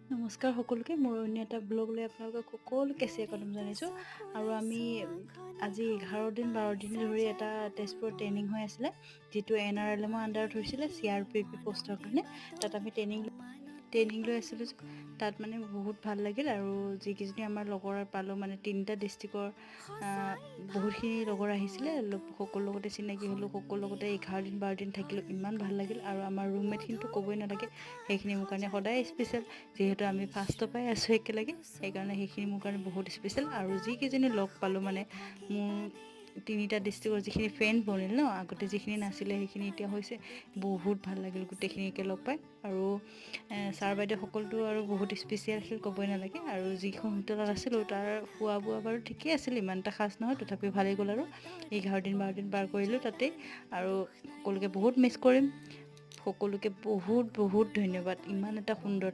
নমস্কাৰ সকলোকে মোৰ অন্য এটা ব্লগ লৈ আপোনালোকক সকলোকে স্বাগতম জনাইছোঁ আৰু আমি আজি 11 দিন 12 দিন ধৰি এটা তেজপুৰ ট্ৰেইনিং হৈ আছিলে যিটো NRLM আণ্ডাৰত হৈছিলে CRPP পষ্টৰ কাৰণে তাত আমি ট্ৰেইনিং লৈ আছিলোঁ তাত মানে বহুত ভাল লাগিল আৰু যিকেইজনী আমাৰ লগৰ পালোঁ মানে 3টা ডিষ্ট্ৰিক্টৰ বহুতখিনি লগৰ আহিছিলে সকলো লগতে চিনাকি হ'লোঁ সকলো লগতে 11 দিন 12 দিন থাকিলোঁ ইমান ভাল লাগিল আৰু আমাৰ ৰুমমেটখিনিতো ক'বই নালাগে সেইখিনি মোৰ কাৰণে সদায় স্পেচিয়েল যিহেতু আমি ফাৰ্ষ্টৰ পৰাই আছোঁ একেলগে সেইকাৰণে সেইখিনি মোৰ কাৰণে বহুত স্পেচিয়েল আৰু যিকেইজনী লগ পালোঁ মানে মোৰ 3টা ডিষ্ট্ৰিক্টৰ যিখিনি ফ্ৰেণ্ড বনিল ন আগতে যিখিনি নাছিলে সেইখিনি এতিয়া হৈছে বহুত ভাল লাগিল গোটেইখিনিকে লগ পাই আৰু ছাৰ বাইদেউ সকলোতো আৰু বহুত স্পেচিয়েল আছিল ক'বই নালাগে আৰু যিখন হোটেলত আছিলোঁ তাৰ খোৱা বোৱা বাৰু ঠিকেই আছিল ইমান এটা খাচ নহয় তথাপিও ভালেই গ'ল আৰু 11 দিন 12 দিন পাৰ কৰিলোঁ তাতেই আৰু সকলোকে বহুত মিছ কৰিম সকলোকে বহুত বহুত ধন্যবাদ ইমান এটা সুন্দৰ